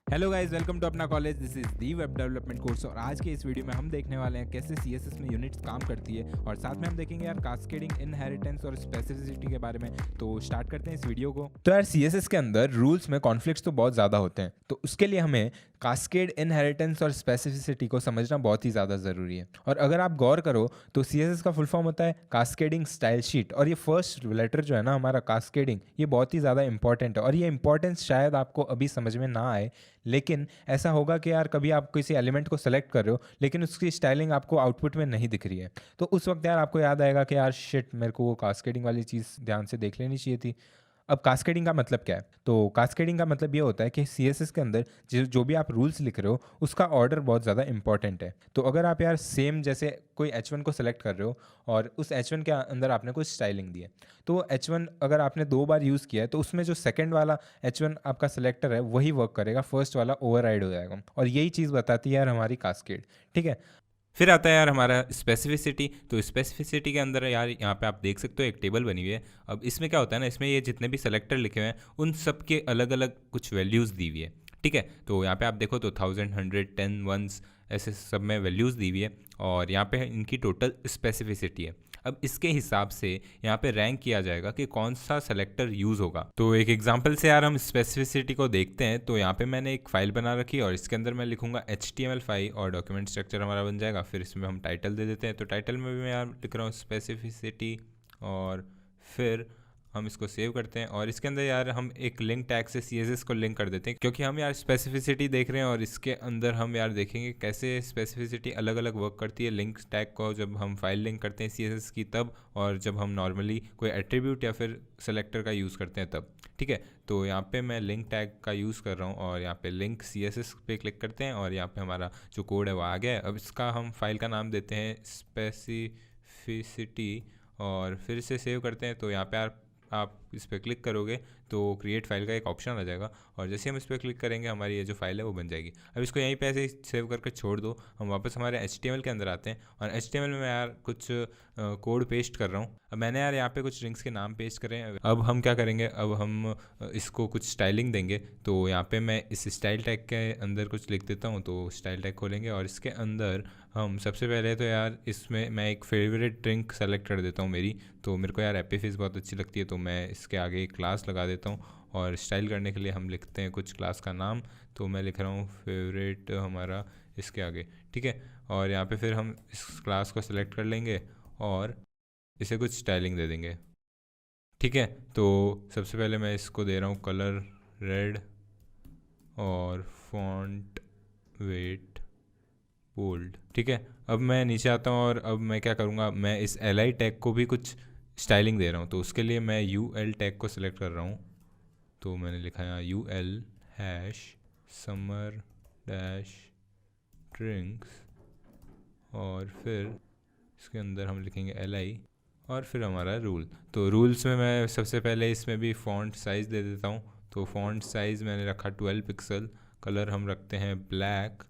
Hello guys, welcome to अपना college. This is the web development course और आज के इस वीडियो में हम देखने वाले हैं कैसे सीएसएस में यूनिट्स काम करती है और साथ में हम देखेंगे यार कास्केडिंग, इनहेरिटेंस और स्पेसिफिसिटी के बारे में। तो स्टार्ट करते हैं इस वीडियो को। तो यार सीएसएस के अंदर रूल्स में कॉन्फ्लिक्ट्स तो बहुत ज़्यादा होते हैं, तो उसके लिए हमें कास्केड, इनहेरिटेंस और स्पेसिफिसिटी को समझना बहुत ही ज़्यादा ज़रूरी है। और अगर आप गौर करो तो सीएसएस का फुल फॉर्म होता है कास्केडिंग स्टाइल शीट, और ये फर्स्ट लेटर जो है ना हमारा कास्केडिंग, ये बहुत ही ज़्यादा इंपॉर्टेंट है। और ये इंपॉर्टेंस शायद आपको अभी समझ में ना आए, लेकिन ऐसा होगा कि यार कभी आप किसी एलिमेंट को सेलेक्ट कर रहे हो लेकिन उसकी स्टाइलिंग आपको आउटपुट में नहीं दिख रही है, तो उस वक्त यार आपको याद आएगा कि यार शिट, मेरे को वो कास्केडिंग वाली चीज़ ध्यान से देख लेनी चाहिए थी। अब कास्केडिंग का मतलब क्या है? तो कास्केडिंग का मतलब ये होता है कि सीएसएस के अंदर जो भी आप रूल्स लिख रहे हो उसका ऑर्डर बहुत ज़्यादा इंपॉर्टेंट है। तो अगर आप यार सेम जैसे कोई H1 को सेलेक्ट कर रहे हो और उस H1 के अंदर आपने कुछ स्टाइलिंग दी है, तो H1 अगर आपने 2 बार यूज़ किया है तो उसमें जो सेकंड वाला H1 आपका सेलेक्टर है वही वर्क करेगा, फर्स्ट वाला ओवरराइड हो जाएगा। और यही चीज़ बताती है यार हमारी कास्केड। ठीक है, फिर आता है यार हमारा स्पेसिफिसिटी। तो स्पेसिफिसिटी के अंदर यार यहाँ पे आप देख सकते हो एक टेबल बनी हुई है। अब इसमें क्या होता है ना, इसमें ये जितने भी सेलेक्टर लिखे हुए हैं उन सब के अलग अलग कुछ वैल्यूज़ दी हुई है। ठीक है, तो यहाँ पे आप देखो तो 1000, 100, 10, वंस ऐसे सब में वैल्यूज़ दी हुई है और यहाँ पे इनकी टोटल स्पेसिफिसिटी है। अब इसके हिसाब से यहाँ पे रैंक किया जाएगा कि कौन सा सेलेक्टर यूज़ होगा। तो एक एग्जांपल से यार हम स्पेसिफिसिटी को देखते हैं। तो यहाँ पे मैंने एक फ़ाइल बना रखी है और इसके अंदर मैं लिखूंगा HTML फाइल और डॉक्यूमेंट स्ट्रक्चर हमारा बन जाएगा। फिर इसमें हम टाइटल दे देते हैं। तो टाइटल में भी मैं यार लिख रहा हूँ स्पेसिफिसिटी और फिर हम इसको सेव करते हैं। और इसके अंदर यार हम एक लिंक टैग से CSS को लिंक कर देते हैं, क्योंकि हम यार स्पेसिफिसिटी देख रहे हैं और इसके अंदर हम यार देखेंगे कैसे स्पेसिफिसिटी अलग अलग वर्क करती है। लिंक टैग को जब हम फाइल लिंक करते हैं CSS की तब, और जब हम नॉर्मली कोई एट्रीब्यूट या फिर सेलेक्टर का यूज़ करते हैं तब। ठीक है, तो यहाँ पे मैं लिंक टैग का यूज़ कर रहा हूँ और यहाँ पे लिंक CSS पे क्लिक करते हैं और यहाँ पे हमारा जो कोड है वो आ गया है। अब इसका हम फाइल का नाम देते हैं स्पेसिफिसिटी और फिर से सेव करते हैं। तो यहाँ पे आप इस पर क्लिक करोगे तो क्रिएट फाइल का एक ऑप्शन आ जाएगा और जैसे हम इस पर क्लिक करेंगे हमारी ये जो फाइल है वो बन जाएगी। अब इसको यहीं पे ऐसे ही सेव करके छोड़ दो। हम वापस हमारे HTML के अंदर आते हैं और HTML में मैं यार कुछ कोड पेस्ट कर रहा हूँ। अब मैंने यार यहाँ पे कुछ लिंक्स के नाम पेस्ट करें। अब हम क्या करेंगे, अब हम इसको कुछ स्टाइलिंग देंगे। तो यहाँ पे मैं इस स्टाइल टैग के अंदर कुछ लिख देता हूँ। तो स्टाइल टैग खोलेंगे और इसके अंदर हम सबसे पहले तो यार इसमें मैं एक फेवरेट ड्रिंक सेलेक्ट कर देता हूँ मेरी। तो मेरे को यार एप्पी फिज़ बहुत अच्छी लगती है, तो मैं इसके आगे एक क्लास लगा देता हूँ और स्टाइल करने के लिए हम लिखते हैं कुछ क्लास का नाम। तो मैं लिख रहा हूँ फेवरेट हमारा इसके आगे। ठीक है, और यहाँ पे फिर हम इस क्लास को सेलेक्ट कर लेंगे और इसे कुछ स्टाइलिंग दे देंगे। ठीक है, तो सबसे पहले मैं इसको दे रहा हूँ कलर रेड और फॉन्ट वेट बोल्ड। ठीक है, अब मैं नीचे आता हूँ और अब मैं क्या करूँगा, मैं इस LI टैग को भी कुछ स्टाइलिंग दे रहा हूँ। तो उसके लिए मैं UL टैग को सिलेक्ट कर रहा हूँ। तो मैंने लिखा है UL hash summer dash drinks और फिर इसके अंदर हम लिखेंगे LI और फिर हमारा रूल। तो रूल्स में मैं सबसे पहले इसमें भी फ़ॉन्ट साइज़ दे देता हूँ। तो फ़ॉन्ट साइज़ मैंने रखा 12 पिक्सल। कलर हम रखते हैं ब्लैक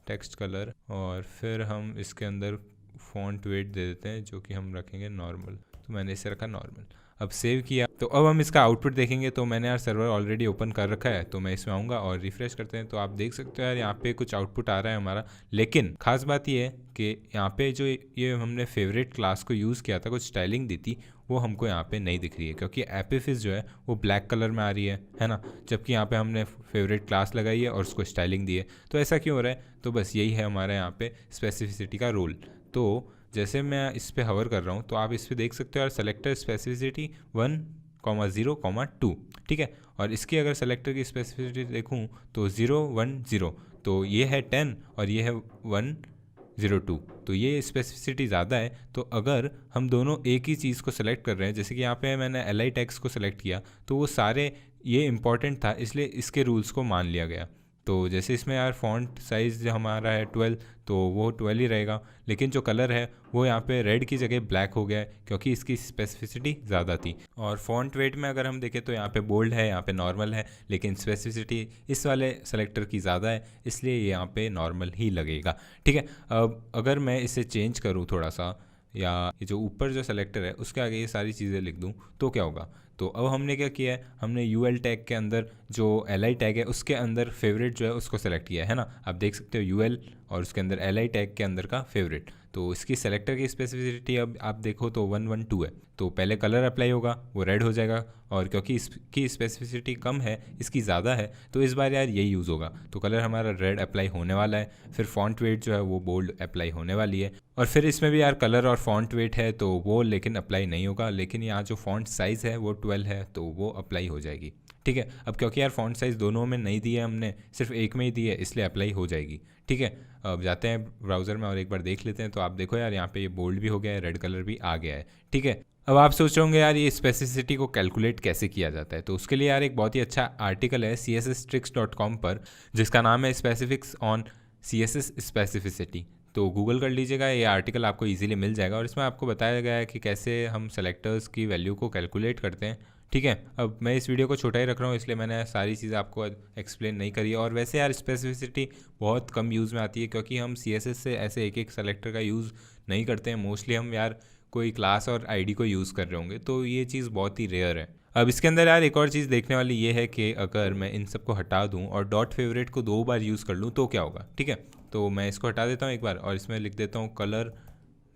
टेक्स्ट कलर और फिर हम इसके अंदर फ़ॉन्ट वेट दे देते हैं जो कि हम रखेंगे नॉर्मल। तो मैंने इसे रखा नॉर्मल। अब सेव किया तो अब हम इसका आउटपुट देखेंगे। तो मैंने यार सर्वर ऑलरेडी ओपन कर रखा है, तो मैं इसमें आऊँगा और रिफ़्रेश करते हैं। तो आप देख सकते हो यार यहाँ पे कुछ आउटपुट आ रहा है हमारा। लेकिन खास बात ये है कि यहाँ पे जो ये हमने फेवरेट क्लास को यूज़ किया था, कुछ स्टाइलिंग दी थी, वो हमको यहाँ पे नहीं दिख रही है, क्योंकि एप्पी फिज़ जो है वो ब्लैक कलर में आ रही है ना, जबकि यहाँ पे हमने फेवरेट क्लास लगाई है और उसको स्टाइलिंग दी है। तो ऐसा क्यों हो रहा है? तो बस यही है हमारे यहाँ पे स्पेसिफिसिटी का रूल। तो जैसे मैं इस पर हवर कर रहा हूँ तो आप इस पर देख सकते हो यार सेलेक्टर स्पेसिफिसिटी 1,0,2। ठीक है, और इसकी अगर सेलेक्टर की स्पेसिफिसिटी देखूँ तो 0,1,0, तो ये है 10 और ये है 1,0,2। तो ये स्पेसिफिसिटी ज़्यादा है। तो अगर हम दोनों एक ही चीज़ को सेलेक्ट कर रहे हैं, जैसे कि यहाँ पे मैंने LI टैग्स को सेलेक्ट किया, तो वो सारे ये इंपॉर्टेंट था इसलिए इसके रूल्स को मान लिया गया। तो जैसे इसमें यार फ़ॉन्ट साइज़ जो हमारा है 12, तो वो 12 ही रहेगा। लेकिन जो कलर है वो यहाँ पे रेड की जगह ब्लैक हो गया है, क्योंकि इसकी स्पेसिफिसिटी ज़्यादा थी। और फ़ॉन्ट वेट में अगर हम देखें तो यहाँ पे बोल्ड है, यहाँ पे नॉर्मल है, लेकिन स्पेसिफिसिटी इस वाले सेलेक्टर की ज़्यादा है, इसलिए यहाँ पे नॉर्मल ही लगेगा। ठीक है, अब अगर मैं इसे चेंज करूँ थोड़ा सा, या ये जो ऊपर जो सेलेक्टर है उसके आगे ये सारी चीज़ें लिख दूँ, तो क्या होगा? तो अब हमने क्या किया है, हमने यूएल टैग के अंदर जो एल टैग है उसके अंदर फेवरेट जो है उसको सेलेक्ट किया है ना। आप देख सकते हो यूएल और उसके अंदर एल टैग के अंदर का फेवरेट। तो इसकी सेलेक्टर की स्पेसिफिसिटी अब आप देखो तो 112 है। तो पहले कलर अप्लाई होगा, वो रेड हो जाएगा, और क्योंकि इसकी स्पेसिफिसिटी कम है, इसकी ज़्यादा है, तो इस बार यार यही यूज़ होगा। तो कलर हमारा रेड अप्लाई होने वाला है, फिर फॉन्ट वेट जो है वो बोल्ड अप्लाई होने वाली है, और फिर इसमें भी यार कलर और फॉन्ट वेट है तो वो लेकिन अप्लाई नहीं होगा, लेकिन यहाँ जो फॉन्ट साइज़ है वो 12 है तो वो अप्लाई हो जाएगी। ठीक है, अब क्योंकि यार फॉन्ट साइज़ दोनों में नहीं दी है हमने, सिर्फ एक में ही दी है, इसलिए अप्लाई हो जाएगी। ठीक है, अब जाते हैं ब्राउज़र में और एक बार देख लेते हैं। तो आप देखो यार यहाँ पे ये बोल्ड भी हो गया है, रेड कलर भी आ गया है। ठीक है, अब आप सोच रहे होंगे यार ये स्पेसिसिटी को कैलकुलेट कैसे किया जाता है। तो उसके लिए यार एक बहुत ही अच्छा आर्टिकल है csstricks.com पर, जिसका नाम है स्पेसिफिक्स ऑन CSS स्पेसिफिसिटी। तो गूगल कर लीजिएगा, ये आर्टिकल आपको इजीली मिल जाएगा, और इसमें आपको बताया गया है कि कैसे हम सेलेक्टर्स की वैल्यू को कैलकुलेट करते हैं। ठीक है, अब मैं इस वीडियो को छोटा ही रख रहा हूँ, इसलिए मैंने सारी चीज़ें आपको एक्सप्लेन नहीं करी है। और वैसे यार स्पेसिफिसिटी बहुत कम यूज़ में आती है, क्योंकि हम CSS से ऐसे एक एक सेलेक्टर का यूज़ नहीं करते हैं। मोस्टली हम यार कोई क्लास और आईडी को यूज़ कर रहे होंगे, तो ये चीज़ बहुत ही रेयर है। अब इसके अंदर यार एक और चीज़ देखने वाली ये है कि अगर मैं इन सब को हटा दूँ और डॉट फेवरेट को 2 बार यूज़ कर लूँ तो क्या होगा। ठीक है, तो मैं इसको हटा देता हूँ एक बार, और इसमें लिख देता हूँ कलर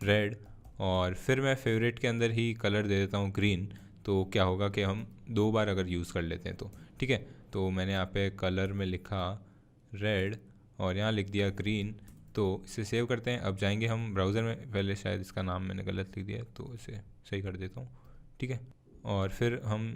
रेड, और फिर मैं फेवरेट के अंदर ही कलर दे देता हूँ ग्रीन। तो क्या होगा कि हम 2 बार अगर यूज़ कर लेते हैं तो ठीक है। तो मैंने यहाँ पे कलर में लिखा रेड और यहाँ लिख दिया ग्रीन। तो इसे सेव करते हैं। अब जाएंगे हम ब्राउज़र में, पहले शायद इसका नाम मैंने गलत लिख दिया तो इसे सही कर देता हूँ। ठीक है, और फिर हम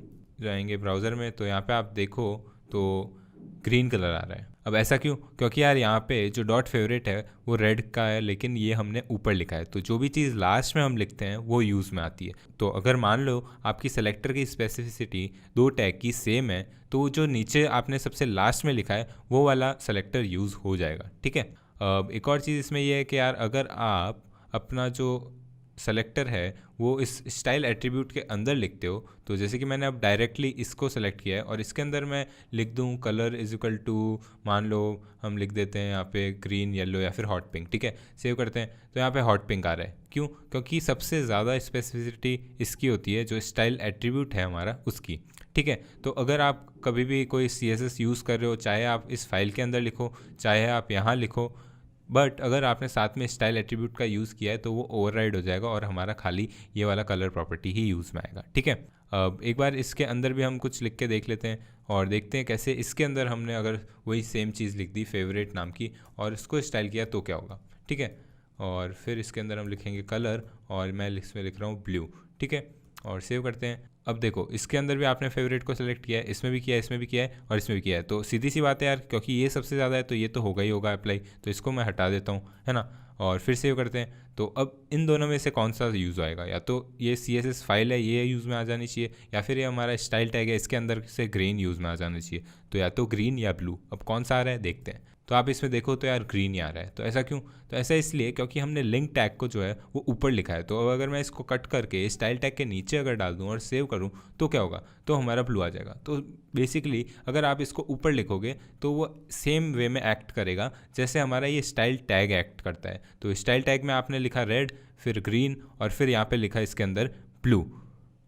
जाएंगे ब्राउज़र में, तो यहाँ पे आप देखो तो ग्रीन कलर आ रहा है। अब ऐसा क्यों? क्योंकि यार यहाँ पे जो डॉट फेवरेट है वो रेड का है, लेकिन ये हमने ऊपर लिखा है। तो जो भी चीज़ लास्ट में हम लिखते हैं वो यूज़ में आती है। तो अगर मान लो आपकी सेलेक्टर की स्पेसिफिसिटी 2 टैग की सेम है, तो जो नीचे आपने सबसे लास्ट में लिखा है वो वाला सेलेक्टर यूज़ हो जाएगा। ठीक है, अब एक और चीज़ इसमें यह है कि यार अगर आप अपना जो सेलेक्टर है वो इस स्टाइल एट्रीब्यूट के अंदर लिखते हो, तो जैसे कि मैंने अब डायरेक्टली इसको सेलेक्ट किया है और इसके अंदर मैं लिख दूं कलर इज इक्वल टू, मान लो हम लिख देते हैं यहाँ पे ग्रीन, येलो या फिर हॉट पिंक। ठीक है, सेव करते हैं तो यहाँ पे हॉट पिंक आ रहा है। क्यों? क्योंकि सबसे ज़्यादा स्पेसिफिसिटी इसकी होती है जो स्टाइल एट्रीब्यूट है हमारा उसकी। ठीक है, तो अगर आप कभी भी कोई CSS यूज़ कर रहे हो, चाहे आप इस फाइल के अंदर लिखो चाहे आप यहाँ लिखो, बट अगर आपने साथ में स्टाइल एट्रीब्यूट का यूज़ किया है तो वो ओवरराइड हो जाएगा और हमारा खाली ये वाला कलर प्रॉपर्टी ही यूज़ में आएगा। ठीक है, अब एक बार इसके अंदर भी हम कुछ लिख के देख लेते हैं और देखते हैं कैसे इसके अंदर हमने अगर वही सेम चीज़ लिख दी फेवरेट नाम की और इसको स्टाइल किया तो क्या होगा। ठीक है, और फिर इसके अंदर हम लिखेंगे कलर और मैं इसमें लिख रहा हूँ ब्लू। ठीक है, और सेव करते हैं। अब देखो इसके अंदर भी आपने फेवरेट को सेलेक्ट किया है, इसमें भी किया है, इसमें भी किया है और इसमें भी किया है। तो सीधी सी बात है यार, क्योंकि ये सबसे ज़्यादा है तो ये तो होगा ही होगा अप्लाई, तो इसको मैं हटा देता हूँ, है ना, और फिर सेव करते हैं। तो अब इन दोनों में से कौन सा यूज़ आएगा? या तो ये CSS फाइल है ये यूज़ में आ जानी चाहिए, या फिर ये हमारा स्टाइल टैग है इसके अंदर से ग्रीन यूज़ में आ जाना चाहिए। तो या तो ग्रीन या ब्लू, अब कौन सा आ रहा है देखते हैं। तो आप इसमें देखो तो यार ग्रीन ही आ रहा है। तो ऐसा क्यों? तो ऐसा इसलिए क्योंकि हमने लिंक टैग को जो है वो ऊपर लिखा है। तो अब अगर मैं इसको कट करके स्टाइल टैग के नीचे अगर डाल दूं और सेव करूं तो क्या होगा? तो हमारा ब्लू आ जाएगा। तो बेसिकली अगर आप इसको ऊपर लिखोगे तो वो सेम वे में एक्ट करेगा जैसे हमारा ये स्टाइल टैग एक्ट करता है। तो स्टाइल टैग में आपने लिखा रेड, फिर ग्रीन और फिर यहाँ पे लिखा इसके अंदर ब्लू।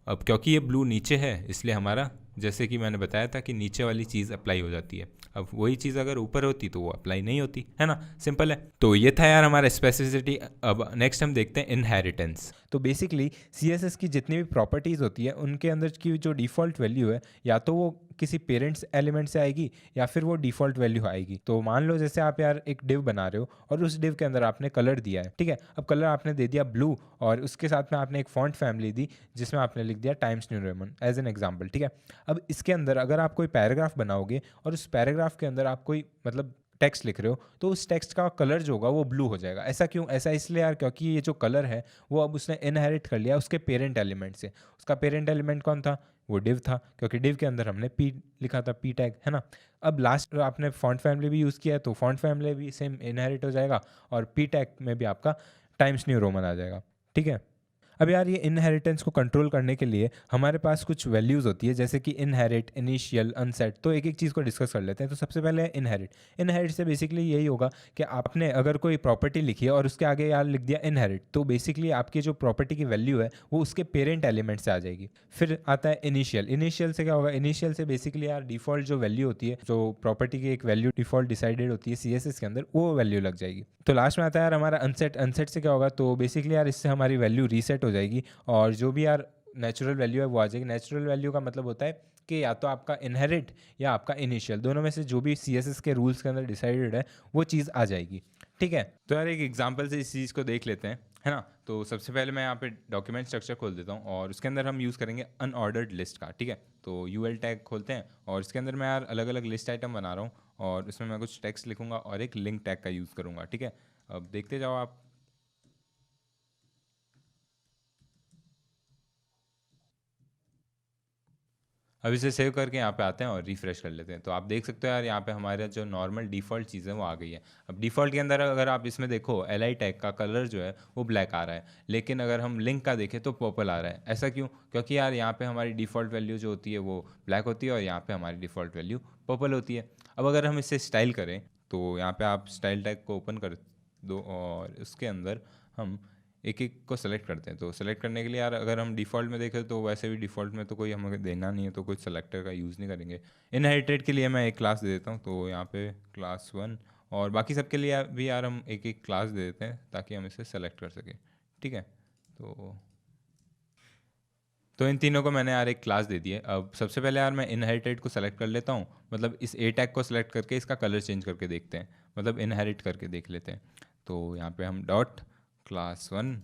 अब क्योंकि ये ब्लू नीचे है इसलिए हमारा, जैसे कि मैंने बताया था कि नीचे वाली चीज़ अप्लाई हो जाती है। अब वही चीज़ अगर ऊपर होती तो वो अप्लाई नहीं होती, है ना, सिंपल है। तो ये था यार हमारा स्पेसिफिसिटी। अब नेक्स्ट हम देखते हैं इनहेरिटेंस। तो बेसिकली CSS की जितनी भी प्रॉपर्टीज़ होती है उनके अंदर की जो डिफ़ॉल्ट वैल्यू है या तो वो किसी पेरेंट्स एलिमेंट से आएगी या फिर वो डिफ़ॉल्ट वैल्यू आएगी। तो मान लो जैसे आप यार एक डिव बना रहे हो और उस डिव के अंदर आपने कलर दिया है, ठीक है, अब कलर आपने दे दिया ब्लू और उसके साथ में आपने एक फॉन्ट फैमिली दी जिसमें आपने लिख दिया Times New Roman as an example. ठीक है, अब इसके अंदर अगर आप कोई पैराग्राफ बनाओगे और उस पैराग्राफ के अंदर आप कोई मतलब टेक्स्ट लिख रहे हो तो उस टेक्स्ट का कलर जो होगा वो ब्लू हो जाएगा। ऐसा क्यों? ऐसा इसलिए यार क्योंकि ये जो कलर है वो अब उसने इनहेरिट कर लिया उसके पेरेंट एलिमेंट से। उसका पेरेंट एलिमेंट कौन था? वो डिव था, क्योंकि डिव के अंदर हमने पी लिखा था, पी टैग, है ना। अब लास्ट आपने फॉन्ट फैमिली भी यूज़ किया है तो फॉन्ट फैमिली भी सेम इनहेरिट हो जाएगा और पी टैग में भी आपका टाइम्स न्यू रोमन आ जाएगा। ठीक है, अब यार ये इनहेरिटेंस को कंट्रोल करने के लिए हमारे पास कुछ वैल्यूज़ होती है, जैसे कि इनहेरिट, इनिशियल, अनसेट। तो एक एक चीज़ को डिस्कस कर लेते हैं। तो सबसे पहले है इनहेरिट। इनहेरिट से बेसिकली यही होगा कि आपने अगर कोई प्रॉपर्टी लिखी है और उसके आगे यार लिख दिया इनहेरिट, तो बेसिकली आपकी जो प्रॉपर्टी की वैल्यू है वो उसके पेरेंट एलिमेंट से आ जाएगी। फिर आता है इनिशियल। इनिशियल से क्या होगा? इनिशियल से बेसिकली यार डिफ़ॉल्ट जो वैल्यू होती है, जो प्रॉपर्टी की एक वैल्यू डिफ़ॉल्ट डिसाइडेड होती है सीएसएस के अंदर, वो वैल्यू लग जाएगी। तो लास्ट में आता है यार हमारा अनसेट। अनसेट से क्या होगा? तो बेसिकली यार इससे हमारी वैल्यू रीसेट हो जाएगी और जो भी यार नेचुरल वैल्यू है वो आ जाएगी। नेचुरल वैल्यू का मतलब होता है कि या तो आपका इनहेरिट या आपका इनिशियल, दोनों में से जो भी सीएसएस के रूल्स के अंदर डिसाइडेड है वो चीज़ आ जाएगी। ठीक है, तो यार एक एग्जांपल से इस चीज़ को देख लेते हैं, है ना। तो सबसे पहले मैं यहाँ पे डॉक्यूमेंट स्ट्रक्चर खोल देता हूँ और उसके अंदर हम यूज़ करेंगे अनऑर्डर्ड लिस्ट का। ठीक है, तो यूएल टैग खोलते हैं और इसके अंदर मैं यार अलग अलग लिस्ट आइटम बना रहा हूँ और उसमें मैं कुछ टेक्स्ट लिखूंगा और एक लिंक टैग का यूज़ करूँगा। ठीक है, अब देखते जाओ आप। अब इसे सेव करके यहाँ पे आते हैं और रिफ्रेश कर लेते हैं। तो आप देख सकते हो यार यहाँ पे हमारा जो नॉर्मल डिफ़ॉल्ट चीज़ है वो आ गई है। अब डिफ़ॉल्ट के अंदर अगर आप इसमें देखो एल आई टैग का कलर जो है वो ब्लैक आ रहा है, लेकिन अगर हम लिंक का देखें तो पर्पल आ रहा है। ऐसा क्यों? क्योंकि यार यहाँ पे हमारी डिफ़ॉल्ट वैल्यू जो होती है वो ब्लैक होती है और यहाँ पे हमारी डिफ़ॉल्ट वैल्यू पर्पल होती है। अब अगर हम इसे स्टाइल करें तो यहाँ पे आप स्टाइल टैग को ओपन कर दो और उसके अंदर हम एक एक को सेलेक्ट करते हैं। तो सेलेक्ट करने के लिए यार अगर हम डिफ़ॉल्ट में देखें तो वैसे भी डिफ़ॉल्ट में तो कोई हमें देना नहीं है, तो कोई सेलेक्टर का यूज़ नहीं करेंगे। इनहेरिटेड के लिए मैं एक क्लास दे देता हूँ, तो यहाँ पे क्लास 1 और बाकी सब के लिए भी यार हम एक एक क्लास दे देते हैं ताकि हम इसे सेलेक्ट कर सकें। ठीक है, तो इन तीनों को मैंने यार एक क्लास दे दी है। अब सबसे पहले यार मैं इनहेरिटेड को सेलेक्ट कर लेता हूँ, मतलब इस ए टैग को सेलेक्ट करके इसका कलर चेंज करके देखते हैं, मतलब इनहेरिट करके देख लेते हैं। तो यहाँ पे हम डॉट क्लास 1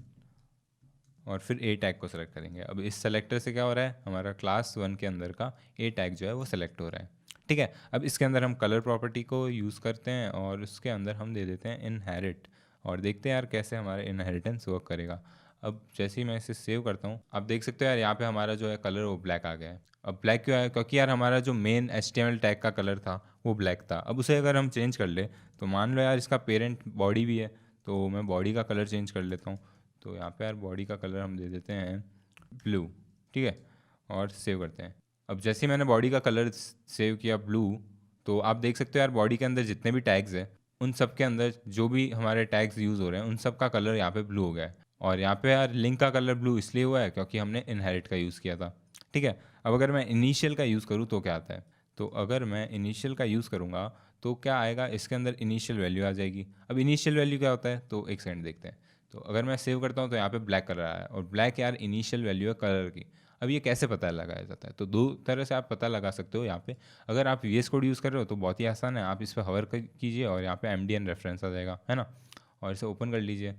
और फिर ए टैग को सेलेक्ट करेंगे। अब इस सेलेक्टर से क्या हो रहा है, हमारा क्लास 1 के अंदर का ए टैग जो है वो सेलेक्ट हो रहा है। ठीक है, अब इसके अंदर हम कलर प्रॉपर्टी को यूज़ करते हैं और उसके अंदर हम दे देते हैं इनहेरिट और देखते हैं यार कैसे हमारा इनहेरिटेंस वर्क करेगा। अब जैसे ही मैं इसे सेव करता हूँ आप देख सकते हो यार यहाँ पे हमारा जो है कलर वो ब्लैक आ गया है। अब ब्लैक क्यों आया? क्योंकि यार हमारा जो मेन HTML टैग का कलर था वो ब्लैक था। अब उसे अगर हम चेंज कर ले तो मान लो यार इसका पेरेंट बॉडी भी है, तो मैं बॉडी का कलर चेंज कर लेता हूँ। तो यहाँ पे यार बॉडी का कलर हम दे देते हैं ब्लू। ठीक है, और सेव करते हैं। अब जैसे ही मैंने बॉडी का कलर सेव किया ब्लू, तो आप देख सकते हो यार बॉडी के अंदर जितने भी टैग्स हैं उन सब के अंदर जो भी हमारे टैग्स यूज़ हो रहे हैं उन सब का कलर यहाँ पे ब्लू हो गया है। और यहाँ पे यार लिंक का कलर ब्लू इसलिए हुआ है क्योंकि हमने इनहेरिट का यूज़ किया था। ठीक है, अब अगर मैं इनिशियल का यूज़ करूँ तो क्या आता है? तो अगर मैं इनिशियल का यूज़ करूँगा तो क्या आएगा, इसके अंदर इनिशियल वैल्यू आ जाएगी। अब इनिशियल वैल्यू क्या होता है, तो एक सेकंड देखते हैं। तो अगर मैं सेव करता हूँ तो यहाँ पे ब्लैक कलर आया है और ब्लैक यार इनिशियल वैल्यू है कलर की। अब ये कैसे पता लगाया जाता है? तो दो तरह से आप पता लगा सकते हो यहाँ पे। अगर आप VS कोड यूज़ कर रहे हो तो बहुत ही आसान है, आप इस पर हवर कीजिए और यहाँ पे MDN रेफरेंस आ जाएगा, है ना, और इसे ओपन कर लीजिए।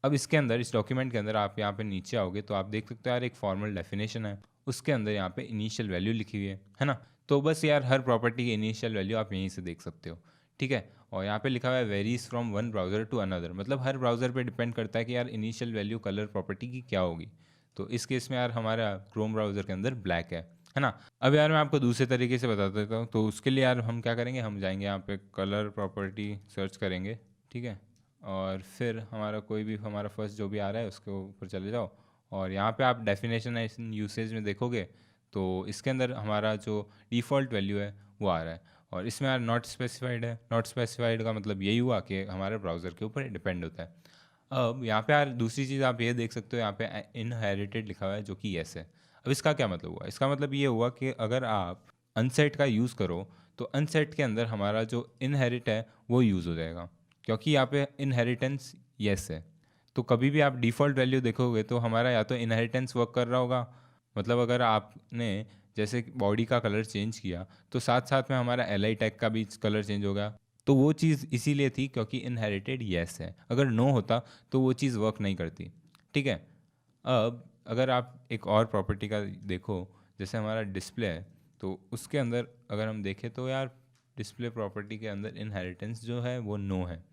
अब इसके अंदर इस डॉक्यूमेंट के अंदर आप यहाँ पे नीचे आओगे तो आप देख सकते हो यार एक फॉर्मल डेफिनेशन है, उसके अंदर यहाँ पे इनिशियल वैल्यू लिखी हुई है ना। तो बस यार हर प्रॉपर्टी की इनिशियल वैल्यू आप यहीं से देख सकते हो। ठीक है, और यहाँ पे लिखा हुआ है varies from one browser to another, मतलब हर ब्राउज़र पे डिपेंड करता है कि यार इनिशियल वैल्यू कलर प्रॉपर्टी की क्या होगी। तो इस केस में यार हमारा क्रोम ब्राउज़र के अंदर ब्लैक है ना। अब यार मैं आपको दूसरे तरीके से बता देता हूँ। तो उसके लिए यार हम क्या करेंगे, हम जाएंगे यहाँ पे कलर प्रॉपर्टी सर्च करेंगे। ठीक है, और फिर हमारा कोई भी हमारा फर्स्ट जो भी आ रहा है उसके ऊपर चले जाओ और यहाँ पे आप डेफिनेशन इन यूसेज में देखोगे तो इसके अंदर हमारा जो डिफ़ॉल्ट वैल्यू है वो आ रहा है और इसमें यार नॉट स्पेसिफाइड है। नॉट स्पेसिफाइड का मतलब यही हुआ कि हमारे ब्राउज़र के ऊपर डिपेंड होता है। अब यहाँ पे यार दूसरी चीज़ आप ये देख सकते हो, यहाँ पे इनहेरिटेड लिखा हुआ है जो कि येस है। अब इसका क्या मतलब हुआ? इसका मतलब ये हुआ कि अगर आप अनसेट का यूज़ करो तो अनसेट के अंदर हमारा जो इनहेरिट है वो यूज़ हो जाएगा, क्योंकि यहाँ पे इनहेरिटेंस येस है। तो कभी भी आप डिफ़ॉल्ट वैल्यू देखोगे तो हमारा या तो इनहेरिटेंस वर्क कर रहा होगा, मतलब अगर आपने जैसे बॉडी का कलर चेंज किया तो साथ साथ में हमारा एल आई टैग का भी कलर चेंज होगा। तो वो चीज़ इसीलिए थी क्योंकि इनहेरिटेड येस है, अगर नो होता तो वो चीज़ वर्क नहीं करती। ठीक है, अब अगर आप एक और प्रॉपर्टी का देखो, जैसे हमारा डिस्प्ले है, तो उसके अंदर अगर हम देखें तो यार डिस्प्ले प्रॉपर्टी के अंदर इनहेरिटेंस जो है वो नो है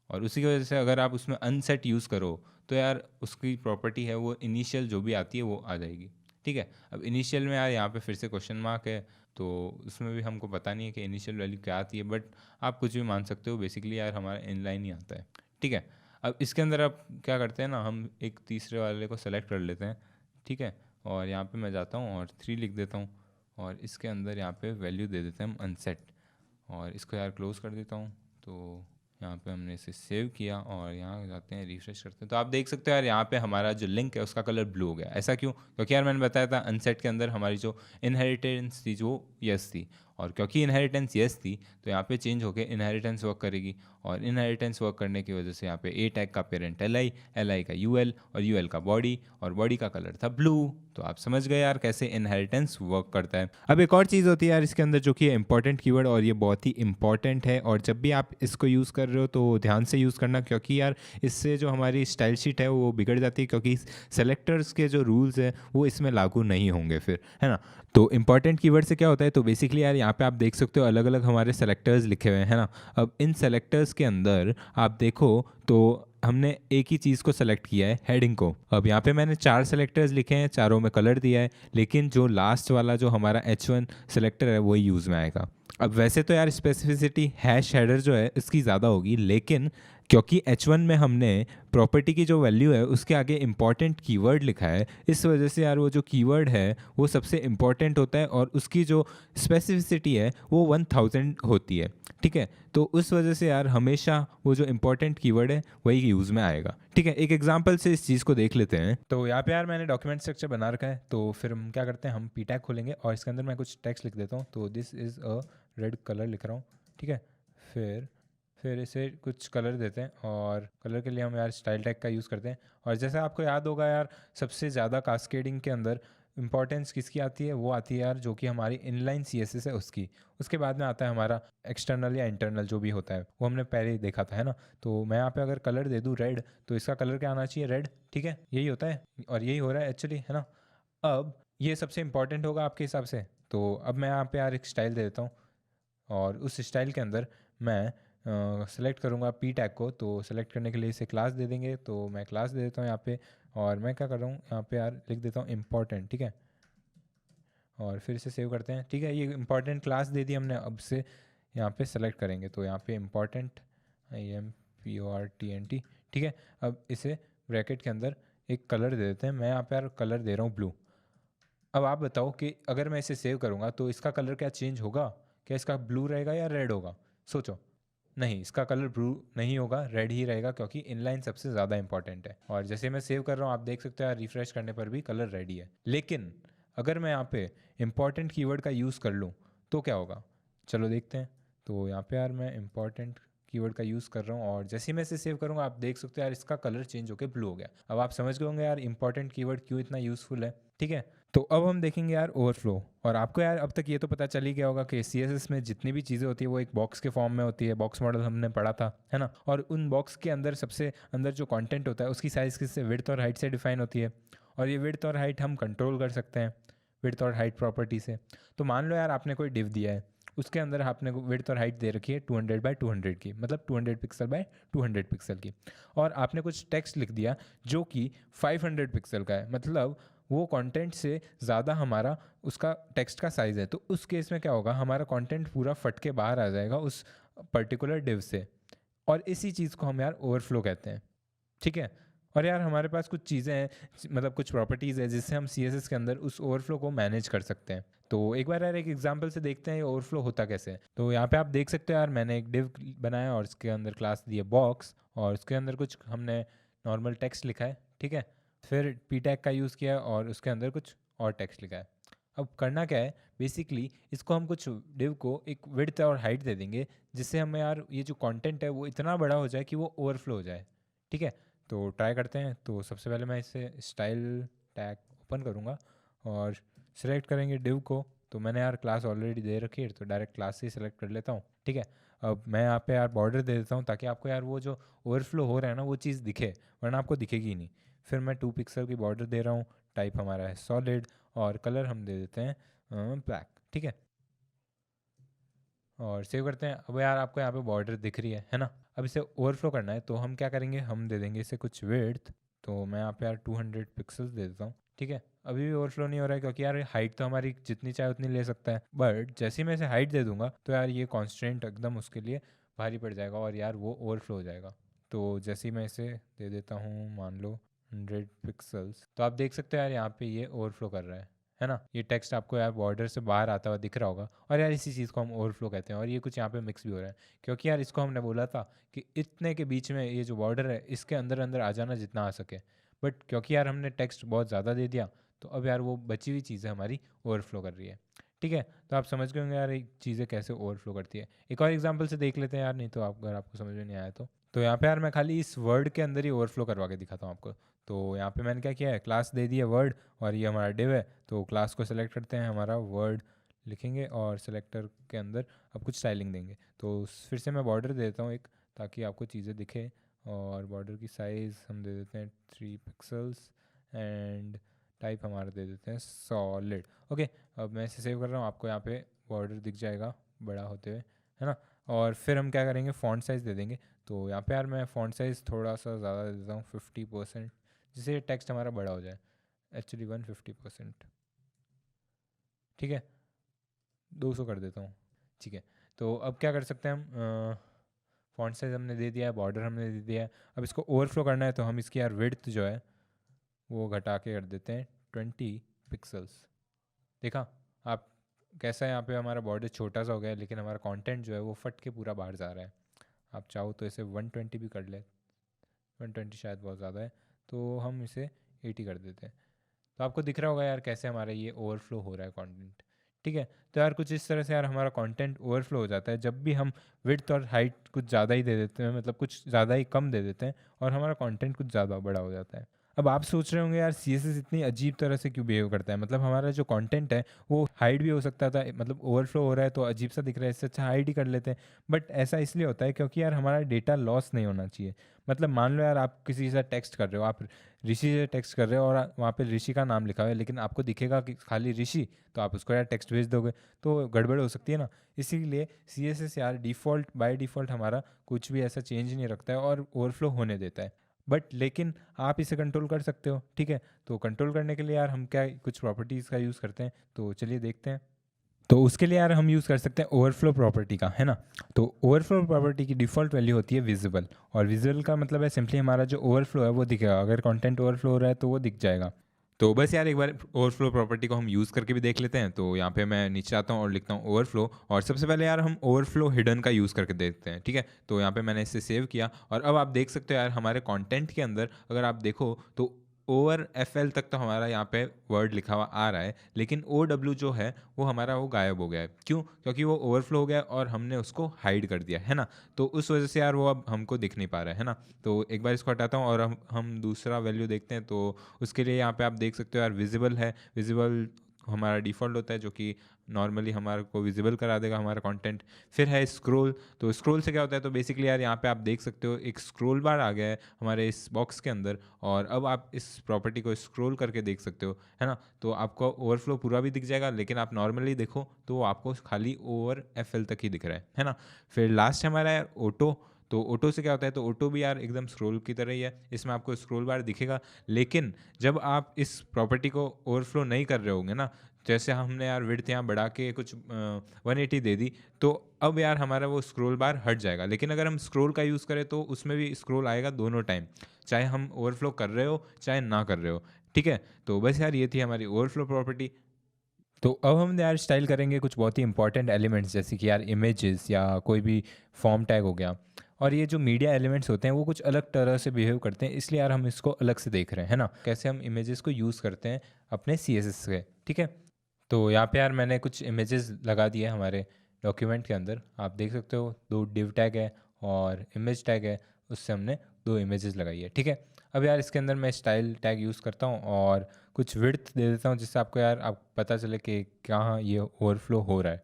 और उसी की वजह से अगर आप उसमें अनसेट यूज़ करो तो यार उसकी प्रॉपर्टी है वो इनिशियल जो भी आती है वो आ जाएगी। ठीक है, अब इनिशियल में यार यहाँ पे फिर से क्वेश्चन मार्क है, तो उसमें भी हमको पता नहीं है कि इनिशियल वैल्यू क्या आती है, बट आप कुछ भी मान सकते हो, बेसिकली यार हमारा इनलाइन ही आता है। ठीक है, अब इसके अंदर आप क्या करते हैं ना, हम एक तीसरे वाले को सेलेक्ट कर लेते हैं, ठीक है, और यहाँ पे मैं जाता हूँ और 3 लिख देता हूँ, और इसके अंदर यहाँ पे वैल्यू दे देते हैं हम अनसेट, और इसको यार क्लोज कर देता हूँ। तो यहाँ पे हमने इसे सेव किया और यहाँ जाते हैं, रिफ्रेश करते हैं, तो आप देख सकते हो यार यहाँ पे हमारा जो लिंक है उसका कलर ब्लू हो गया। ऐसा क्यों? क्योंकि यार मैंने बताया था अनसेट के अंदर हमारी जो इनहेरिटेंस थी जो यस थी, और क्योंकि इनहेरिटेंस यस थी तो यहाँ पे चेंज होकर इनहेरिटेंस वर्क करेगी, और इनहेरिटेंस वर्क करने की वजह से यहाँ पे ए टैग का पेरेंट एल आई का यूएल, और यूएल का बॉडी, और बॉडी का कलर था ब्लू। तो आप समझ गए यार कैसे इनहेरिटेंस वर्क करता है। अब एक और चीज़ होती है यार इसके अंदर जो कि है इंपॉर्टेंट कीवर्ड, और ये बहुत ही इंपॉर्टेंट है, और जब भी आप इसको यूज़ कर रहे हो तो ध्यान से यूज़ करना, क्योंकि यार इससे जो हमारी स्टाइल शीट है वो बिगड़ जाती है, क्योंकि सेलेक्टर्स के जो रूल्स हैं वो इसमें लागू नहीं होंगे फिर, है ना। तो इंपॉर्टेंट कीवर्ड से क्या होता है, तो बेसिकली यार यहाँ पे आप देख सकते हो अलग अलग हमारे सेलेक्टर्स लिखे हुए हैं ना। अब इन सेलेक्टर्स के अंदर आप देखो तो हमने एक ही चीज़ को सेलेक्ट किया है, हेडिंग को। अब यहाँ पे मैंने 4 सेलेक्टर्स लिखे हैं, चारों में कलर दिया है, लेकिन जो लास्ट वाला जो हमारा H1 सेलेक्टर है वही यूज़ में आएगा। अब वैसे तो यार स्पेसिफिसिटी हैश हेडर जो है इसकी ज़्यादा होगी, लेकिन क्योंकि H1 में हमने प्रॉपर्टी की जो वैल्यू है उसके आगे इंपॉर्टेंट कीवर्ड लिखा है, इस वजह से यार वो जो कीवर्ड है वो सबसे इंपॉर्टेंट होता है, और उसकी जो स्पेसिफिसिटी है वो 1000 होती है, ठीक है। तो उस वजह से यार हमेशा वो जो इंपॉर्टेंट कीवर्ड है वही यूज़ में आएगा, ठीक है। एक एग्जांपल से इस चीज़ को देख लेते हैं। तो यहाँ पे यार मैंने डॉक्यूमेंट स्ट्रक्चर बना रखा है, तो फिर हम क्या करते हैं, हम पी टैग खोलेंगे और इसके अंदर मैं कुछ टेक्स्ट लिख देता हूँ। तो this is a red colour लिख रहा हूँ, ठीक है। फिर इसे कुछ कलर देते हैं, और कलर के लिए हम यार स्टाइल टैग का यूज़ करते हैं। और जैसे आपको याद होगा यार, सबसे ज़्यादा कास्केडिंग के अंदर इंपॉर्टेंस किसकी आती है, वो आती है यार जो कि हमारी इनलाइन CSS है उसकी। उसके बाद में आता है हमारा एक्सटर्नल या इंटरनल जो भी होता है, वो हमने पहले ही देखा था, है ना। तो मैं यहाँ पे अगर कलर दे दूँ रेड, तो इसका कलर क्या आना चाहिए, रेड, ठीक है। यही होता है और यही हो रहा है एक्चुअली, है ना। अब ये सबसे इंपॉर्टेंट होगा आपके हिसाब से। तो अब मैं यहाँ पे यार एक स्टाइल दे देता हूँ, और उस स्टाइल के अंदर मैं सेलेक्ट करूँगा पी टैग को। तो सेलेक्ट करने के लिए इसे क्लास दे देंगे, तो मैं क्लास दे देता हूँ यहाँ पे, और मैं क्या कर रहा हूँ यहाँ पे यार लिख देता हूँ इम्पॉर्टेंट, ठीक है। और फिर इसे सेव करते हैं, ठीक है। ये इंपॉर्टेंट क्लास दे दी हमने। अब से यहाँ पे सेलेक्ट करेंगे, तो यहाँ पे इम्पॉर्टेंट IMPORTNT, ठीक है। अब इसे ब्रैकेट के अंदर एक कलर दे देते हैं। मैं यहाँ पे यार कलर दे रहा हूँ ब्लू। अब आप बताओ कि अगर मैं इसे सेव करूँगा तो इसका कलर क्या चेंज होगा? क्या इसका ब्लू रहेगा या रेड होगा? सोचो। नहीं, इसका कलर ब्लू नहीं होगा, रेड ही रहेगा, क्योंकि इनलाइन सबसे ज़्यादा इंपॉर्टेंट है। और जैसे मैं सेव कर रहा हूँ आप देख सकते हो यार, रिफ्रेश करने पर भी कलर रेड ही है। लेकिन अगर मैं यहाँ पे इंपॉर्टेंट कीवर्ड का यूज़ कर लूँ तो क्या होगा? चलो देखते हैं। तो यहाँ पे यार मैं इंपॉर्टेंट कीवर्ड का यूज़ कर रहा हूँ, और जैसे ही मैं इसे सेव करूँगा आप देख सकते हो यार इसका कलर चेंज होकर ब्लू हो गया। अब आप समझ गए होंगे यार इंपॉर्टेंट कीवर्ड क्यों इतना यूज़फुल है, ठीक है। तो अब हम देखेंगे यार ओवरफ्लो। और आपको यार अब तक ये तो पता चल ही गया होगा कि CSS में जितनी भी चीज़ें होती है वो एक बॉक्स के फॉर्म में होती है। बॉक्स मॉडल हमने पढ़ा था, है ना। और उन बॉक्स के अंदर सबसे अंदर जो कंटेंट होता है उसकी साइज़ किससे, विड्थ और हाइट से डिफाइन होती है। और ये विड्थ और हाइट हम कंट्रोल कर सकते हैं विड्थ और हाइट प्रॉपर्टी से। तो मान लो यार आपने कोई डिव दिया है, उसके अंदर आपने विड्थ और हाइट दे रखी है 200 बाय 200 की, मतलब 200 पिक्सल बाय 200 पिक्सल की। और आपने कुछ टेक्स्ट लिख दिया जो कि 500 पिक्सल का है, मतलब वो कंटेंट से ज़्यादा हमारा उसका टेक्स्ट का साइज़ है। तो उस केस में क्या होगा, हमारा कंटेंट पूरा फट के बाहर आ जाएगा उस पर्टिकुलर डिव से। और इसी चीज़ को हम यार ओवरफ्लो कहते हैं, ठीक है। और यार हमारे पास कुछ चीज़ें हैं, मतलब कुछ प्रॉपर्टीज़ है जिससे हम CSS के अंदर उस ओवरफ्लो को मैनेज कर सकते हैं। तो एक बार यार एक एग्जांपल से देखते हैं ये ओवरफ्लो होता कैसे है। तो यहाँ पे आप देख सकते हो यार, मैंने एक डिव बनाया और इसके अंदर क्लास दी है बॉक्स, और उसके अंदर कुछ हमने नॉर्मल टेक्स्ट लिखा है, ठीक है। फिर पी टैग का यूज़ किया और उसके अंदर कुछ और टेक्स्ट लिखा है। अब करना क्या है, बेसिकली इसको हम कुछ डिव को एक विड्थ और हाइट दे देंगे, जिससे हमें यार ये जो कंटेंट है वो इतना बड़ा हो जाए कि वो ओवरफ्लो हो जाए, ठीक है। तो ट्राई करते हैं। तो सबसे पहले मैं इसे स्टाइल टैग ओपन करूँगा और सिलेक्ट करेंगे डिव को। तो मैंने यार क्लास ऑलरेडी दे रखी है, तो डायरेक्ट क्लास से ही सिलेक्ट कर लेता हूँ, ठीक है। अब मैं यहाँ पे यार बॉर्डर दे देता हूँ ताकि आपको यार वो जो ओवरफ्लो हो रहा है ना वो चीज़ दिखे, वरना आपको दिखेगी ही नहीं। फिर मैं 2 पिक्सल की बॉर्डर दे रहा हूँ, टाइप हमारा है सॉलिड, और कलर हम दे देते हैं ब्लैक, ठीक है। और सेव करते हैं। अब यार आपको यहाँ पे बॉर्डर दिख रही है ना। अब इसे ओवरफ्लो करना है तो हम क्या करेंगे, हम दे देंगे इसे कुछ विड्थ। तो मैं यहाँ पे यार 200 पिक्सल्स दे देता हूँ, ठीक है। अभी भी ओवरफ्लो नहीं हो रहा है क्योंकि यार हाइट तो हमारी जितनी चाहे उतनी ले सकता है, बट जैसे ही मैं इसे हाइट दे दूंगा तो यार ये कॉन्स्टेंट एकदम उसके लिए भारी पड़ जाएगा और यार वो ओवरफ्लो हो जाएगा। तो जैसे ही मैं इसे दे देता हूँ मान लो 100 पिक्सल्स, तो आप देख सकते हो यार यहाँ पे ये ओवरफ्लो कर रहा है ना। ये टेक्स्ट आपको यार बॉर्डर से बाहर आता हुआ दिख रहा होगा, और यार इसी चीज़ को हम ओवरफ्लो कहते हैं। और ये कुछ यहाँ पे मिक्स भी हो रहा है, क्योंकि यार इसको हमने बोला था कि इतने के बीच में ये जो बॉर्डर है इसके अंदर अंदर आ जाना जितना आ सके, बट क्योंकि यार हमने टेक्स्ट बहुत ज़्यादा दे दिया, तो अब यार वो बची हुई चीज़ें हमारी ओवरफ्लो कर रही है। ठीक है, तो आप समझ गए होंगे यार ये चीज़ें कैसे ओवरफ्लो करती है। एक और एग्जांपल से देख लेते हैं यार, नहीं तो आप अगर आपको समझ में नहीं आया तो यहाँ पे यार मैं खाली इस वर्ड के अंदर ही ओवरफ्लो करवा के दिखाता हूँ आपको। तो यहाँ पे मैंने क्या किया है, क्लास दे दिया वर्ड, और ये हमारा डिव है, तो क्लास को सेलेक्ट करते हैं, हमारा वर्ड लिखेंगे और सेलेक्टर के अंदर अब कुछ स्टाइलिंग देंगे। तो फिर से मैं बॉर्डर दे देता हूँ एक, ताकि आपको चीज़ें दिखे, और बॉर्डर की साइज़ हम दे देते हैं 3 पिक्सल्स, एंड टाइप हमारा दे देते हैं सॉलिड। ओके, अब मैं इसे सेव कर रहा हूँ, आपको यहाँ पे बॉर्डर दिख जाएगा बड़ा होते हुए, है ना। और फिर हम क्या करेंगे, फ़ॉन्ट साइज़ दे देंगे। तो यहाँ पे यार मैं फ़ॉन्ट साइज़ थोड़ा सा ज़्यादा दे देता हूँ 50%, जिससे टेक्स्ट हमारा बड़ा हो जाए, एक्चुअली 150%। ठीक है, 200 कर देता हूँ। ठीक है, तो अब क्या कर सकते हैं हम, फ़ॉन्ट साइज़ हमने दे दिया है, बॉर्डर हमने दे दिया है। अब इसको ओवरफ्लो करना है, तो हम इसकी यार विड्थ जो है वो घटा के कर देते हैं 20 पिक्सल्स। देखा आप कैसा है, यहाँ पे हमारा बॉर्डर छोटा सा हो गया है, लेकिन हमारा कंटेंट जो है वो फट के पूरा बाहर जा रहा है। आप चाहो तो इसे 120 भी कर ले, 120 शायद बहुत ज़्यादा है, तो हम इसे 80 कर देते हैं। तो आपको दिख रहा होगा यार कैसे हमारा ये ओवरफ्लो हो रहा है कंटेंट। ठीक है, तो यार कुछ इस तरह से यार हमारा कंटेंट ओवरफ्लो हो जाता है जब भी हम विड्थ और हाइट कुछ ज़्यादा ही दे देते हैं, मतलब कुछ ज़्यादा ही कम दे देते हैं, और हमारा कंटेंट कुछ ज़्यादा बड़ा हो जाता है। अब आप सोच रहे होंगे यार CSS इतनी अजीब तरह से क्यों बिहेव करता है, मतलब हमारा जो कंटेंट है वो हाइड भी हो सकता था, मतलब ओवरफ्लो हो रहा है तो अजीब सा दिख रहा है, इससे अच्छा हाइड ही कर लेते हैं। बट ऐसा इसलिए होता है क्योंकि यार हमारा डेटा लॉस नहीं होना चाहिए। मतलब मान लो यार आप किसी से टेक्स्ट कर रहे हो, आप ऋषि से टेक्स्ट कर रहे हो, और वहाँ पे ऋषि का नाम लिखा हुआ है, लेकिन आपको दिखेगा कि खाली ऋषि, तो आप उसको यार टेक्स्ट भेज दोगे, तो गड़बड़ हो सकती है ना। इसीलिए CSS यार डिफ़ॉल्ट बाय डिफ़ॉल्ट हमारा कुछ भी ऐसा चेंज नहीं रखता है और ओवरफ्लो होने देता है। बट लेकिन आप इसे कंट्रोल कर सकते हो। ठीक है, तो कंट्रोल करने के लिए यार हम क्या कुछ प्रॉपर्टीज़ का यूज़ करते हैं, तो चलिए देखते हैं। तो उसके लिए यार हम यूज़ कर सकते हैं ओवरफ्लो प्रॉपर्टी का, है ना। तो ओवरफ्लो प्रॉपर्टी की डिफ़ॉल्ट वैल्यू होती है विजिबल, और विजिबल का मतलब है सिंपली हमारा जो ओवरफ्लो है वो दिखेगा, अगर कंटेंट ओवरफ्लो हो रहा है तो वो दिख जाएगा। तो बस यार एक बार ओवरफ्लो प्रॉपर्टी को हम यूज़ करके भी देख लेते हैं। तो यहाँ पे मैं नीचे आता हूँ और लिखता हूँ ओवरफ्लो, और सबसे पहले यार हम ओवरफ्लो हिडन का यूज़ करके देखते हैं। ठीक है, तो यहाँ पे मैंने इसे सेव किया, और अब आप देख सकते हो यार हमारे कंटेंट के अंदर अगर आप देखो तो ओवर FL तक तो हमारा यहाँ पे वर्ड लिखा हुआ आ रहा है, लेकिन OW जो है वो हमारा वो गायब हो गया है। क्यों? क्योंकि वो ओवरफ्लो हो गया और हमने उसको हाइड कर दिया है ना। तो उस वजह से यार वो अब हमको दिख नहीं पा रहा है ना। तो एक बार इसको हटाता हूँ और हम दूसरा वैल्यू देखते हैं। तो उसके लिए यहाँ पे आप देख सकते हो यार विजिबल है, विजिबल हमारा डिफ़ॉल्ट होता है जो कि नॉर्मली हमारे को विजिबल करा देगा हमारा कंटेंट। फिर है स्क्रॉल, तो स्क्रॉल से क्या होता है, तो बेसिकली यार यहाँ पे आप देख सकते हो एक स्क्रॉल बार आ गया है हमारे इस बॉक्स के अंदर, और अब आप इस प्रॉपर्टी को स्क्रॉल करके देख सकते हो, है ना। तो आपको ओवरफ्लो पूरा भी दिख जाएगा, लेकिन आप नॉर्मली देखो तो आपको खाली ओवर FL तक ही दिख रहा है ना। फिर लास्ट हमारा यार ऑटो, तो ऑटो से क्या होता है, तो ऑटो भी यार एकदम स्क्रॉल की तरह ही है, इसमें आपको स्क्रॉल बार दिखेगा, लेकिन जब आप इस प्रॉपर्टी को ओवरफ्लो नहीं कर रहे होंगे ना, जैसे हमने यार विड्थ यहाँ बढ़ा के कुछ 180 दे दी, तो अब यार हमारा वो स्क्रॉल बार हट जाएगा। लेकिन अगर हम स्क्रॉल का यूज़ करें तो उसमें भी स्क्रॉल आएगा दोनों टाइम, चाहे हम ओवरफ्लो कर रहे हो चाहे ना कर रहे हो। ठीक है, तो बस यार ये थी हमारी ओवरफ्लो प्रॉपर्टी। तो अब हम यार स्टाइल करेंगे कुछ बहुत ही इंपॉर्टेंट एलिमेंट्स, जैसे कि यार इमेजेस या कोई भी फॉर्म टैग हो गया। और ये जो मीडिया एलिमेंट्स होते हैं वो कुछ अलग तरह से बिहेव करते हैं, इसलिए यार हम इसको अलग से देख रहे हैं, है ना, कैसे हम इमेजेस को यूज़ करते हैं अपने CSS से। ठीक है, तो यहाँ पे यार मैंने कुछ इमेजेस लगा दिए हमारे डॉक्यूमेंट के अंदर, आप देख सकते हो 2 डिव टैग है और इमेज टैग है, उससे हमने 2 इमेजेस लगाई है। ठीक है, अब यार इसके अंदर मैं स्टाइल टैग यूज़ करता हूँ और कुछ विड्थ दे देता हूँ, जिससे आपको यार आप पता चले कि कहाँ ये ओवरफ्लो हो रहा है।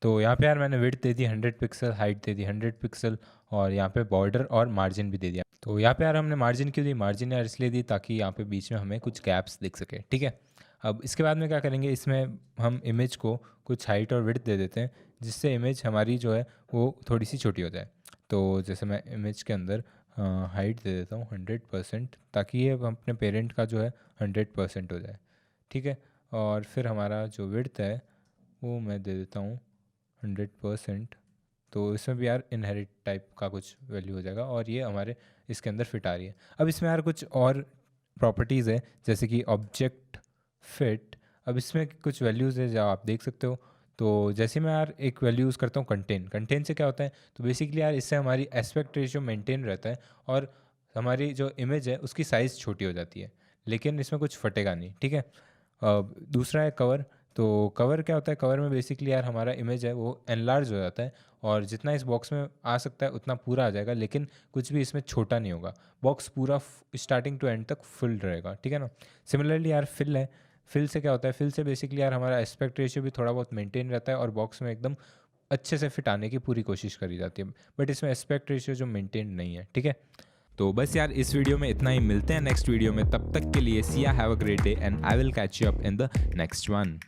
तो यहाँ पे यार मैंने विड्थ दे दी 100 पिक्सल, हाइट दे दी 100 पिक्सल, और यहाँ पे बॉर्डर और मार्जिन भी दे दिया। तो यहाँ पे यार हमने मार्जिन क्यों दी, मार्जिन यार इसलिए दी ताकि यहाँ पे बीच में हमें कुछ गैप्स दिख सके। ठीक है, अब इसके बाद में क्या करेंगे, इसमें हम इमेज को कुछ हाइट और विड्थ दे देते हैं, जिससे इमेज हमारी जो है वो थोड़ी सी छोटी हो जाए। तो जैसे मैं इमेज के अंदर हाइट दे देता हूँ 100%, ताकि ये अपने पेरेंट का जो है 100% हो जाए। ठीक है, और फिर हमारा जो विड्थ है वो मैं दे देता हूँ 100%, तो इसमें भी यार इनहेरिट टाइप का कुछ वैल्यू हो जाएगा और ये हमारे इसके अंदर फिट आ रही है। अब इसमें यार कुछ और प्रॉपर्टीज़ है जैसे कि ऑब्जेक्ट फिट। अब इसमें कुछ वैल्यूज़ है जो आप देख सकते हो। तो जैसे मैं यार एक वैल्यू यूज़ करता हूँ कंटेन से क्या होता है, तो बेसिकली यार इससे हमारी एस्पेक्ट रेशियो मेंटेन रहता है और हमारी जो इमेज है उसकी साइज़ छोटी हो जाती है, लेकिन इसमें कुछ फटेगा नहीं, ठीक है। दूसरा है कवर। तो कवर क्या होता है, कवर में बेसिकली यार हमारा इमेज है वो एनलार्ज हो जाता है और जितना इस बॉक्स में आ सकता है उतना पूरा आ जाएगा, लेकिन कुछ भी इसमें छोटा नहीं होगा। बॉक्स पूरा स्टार्टिंग टू एंड तक फुल रहेगा, ठीक है ना। सिमिलरली यार फिल है। फिल से क्या होता है, फिल से बेसिकली यार हमारा एस्पेक्ट रेशियो भी थोड़ा बहुत मेंटेन रहता है और बॉक्स में एकदम अच्छे से फिट आने की पूरी कोशिश करी जाती है, बट इसमें एस्पेक्ट रेशियो जो मेंटेन नहीं है, ठीक है। तो बस यार इस वीडियो में इतना ही, मिलते हैं नेक्स्ट वीडियो में। तब तक के लिए Siya have a great day and I will catch you up in the next one.